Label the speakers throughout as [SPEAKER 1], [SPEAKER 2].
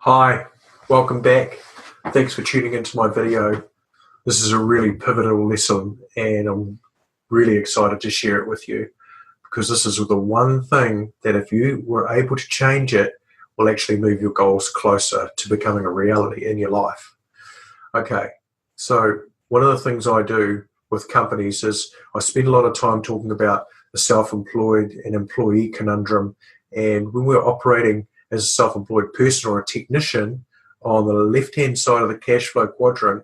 [SPEAKER 1] Hi, welcome back. Thanks for tuning into my video. This is a really pivotal lesson and I'm really excited to share it with you because this is the one thing that if you were able to change it will actually move your goals closer to becoming a reality in your life. Okay, so one of the things I do with companies is I spend a lot of time talking about the self-employed and employee conundrum, and when we're operating as a self-employed person or a technician on the left-hand side of the cash flow quadrant,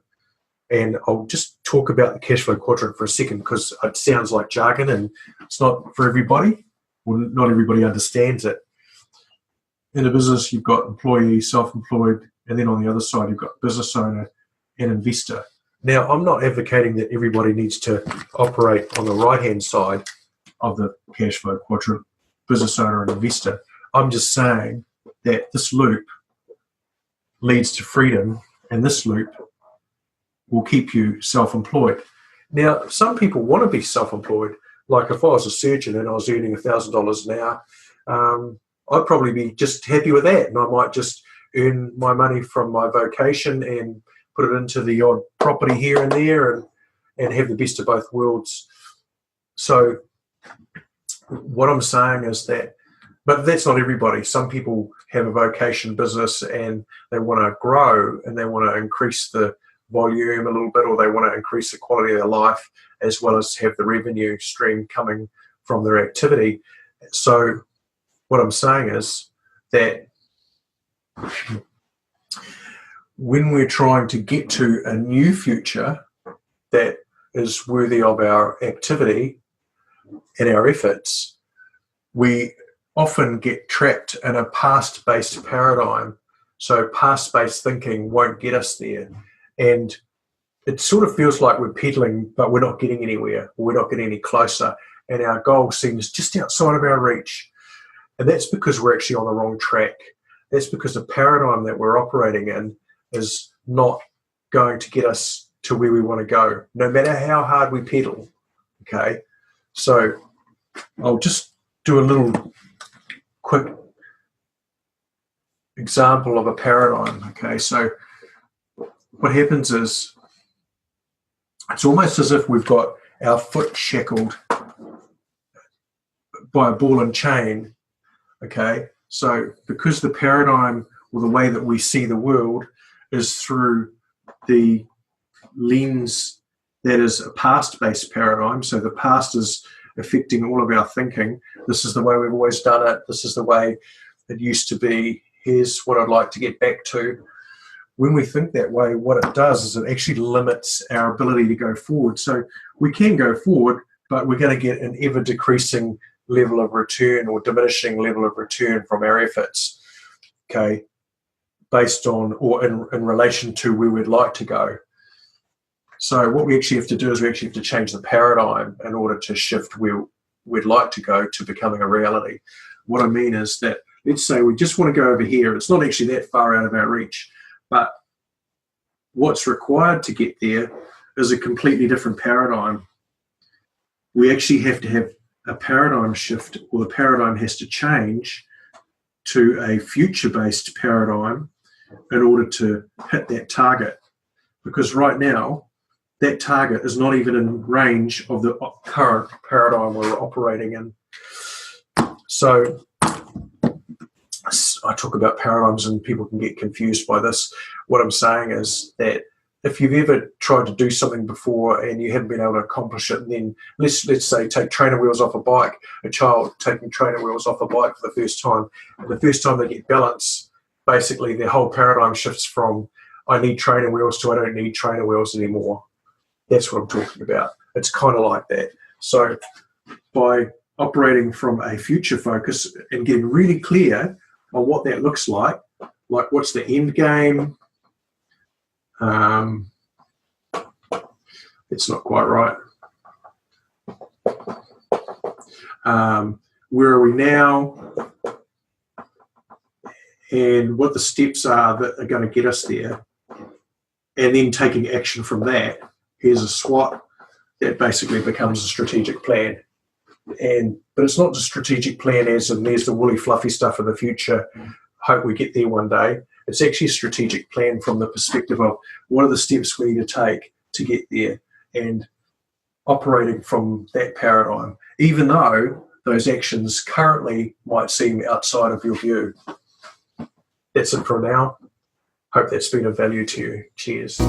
[SPEAKER 1] and I'll just talk about the cash flow quadrant for a second because it sounds like jargon and it's not for everybody. Well, not everybody understands it. In a business, you've got employee, self-employed, and then on the other side, you've got business owner and investor. Now, I'm not advocating that everybody needs to operate on the right-hand side of the cash flow quadrant, business owner and investor. I'm just saying that this loop leads to freedom and this loop will keep you self-employed. Now, some people want to be self-employed. Like if I was a surgeon and I was earning $1,000 an hour, I'd probably be just happy with that. And I might just earn my money from my vocation and put it into the odd property here and there and have the best of both worlds. So what I'm saying is that, but that's not everybody. Some people have a vocation business and they want to grow and they want to increase the volume a little bit, or they want to increase the quality of their life as well as have the revenue stream coming from their activity. So what I'm saying is that when we're trying to get to a new future that is worthy of our activity and our efforts, we often get trapped in a past-based paradigm. So past-based thinking won't get us there. And it sort of feels like we're pedaling, but we're not getting anywhere. We're not getting any closer. And our goal seems just outside of our reach. And that's because we're actually on the wrong track. That's because the paradigm that we're operating in is not going to get us to where we want to go, no matter how hard we pedal. Okay? So I'll just do a little quick example of a paradigm. Okay, so what happens is it's almost as if we've got our foot shackled by a ball and chain. Okay, so because the paradigm or the way that we see the world is through the lens that is a past-based paradigm, so the past is affecting all of our thinking. This is the way we've always done it. This is the way it used to be. Here's what I'd like to get back to. When we think that way, what it does is it actually limits our ability to go forward. So we can go forward, but we're going to get an ever-decreasing level of return or diminishing level of return from our efforts, okay, based on or in relation to where we'd like to go. So what we actually have to do is we actually have to change the paradigm in order to shift where we'd like to go to becoming a reality. What I mean is that, let's say we just want to go over here. It's not actually that far out of our reach, but what's required to get there is a completely different paradigm. We actually have to have a paradigm shift, or the paradigm has to change to a future-based paradigm in order to hit that target. Because right now, that target is not even in range of the current paradigm we're operating in. So I talk about paradigms and people can get confused by this. What I'm saying is that if you've ever tried to do something before and you haven't been able to accomplish it, and then let's say take trainer wheels off a bike, a child taking trainer wheels off a bike for the first time, and the first time they get balance, basically their whole paradigm shifts from I need trainer wheels to I don't need trainer wheels anymore. That's what I'm talking about. It's kind of like that. So by operating from a future focus and getting really clear on what that looks like what's the end game? It's not quite right. Where are we now? And what the steps are that are going to get us there. And then taking action from that. Here's a SWOT that basically becomes a strategic plan. But it's not the strategic plan as in there's the woolly fluffy stuff of the future. Hope we get there one day. It's actually a strategic plan from the perspective of what are the steps we need to take to get there, and operating from that paradigm, even though those actions currently might seem outside of your view. That's it for now. Hope that's been of value to you. Cheers.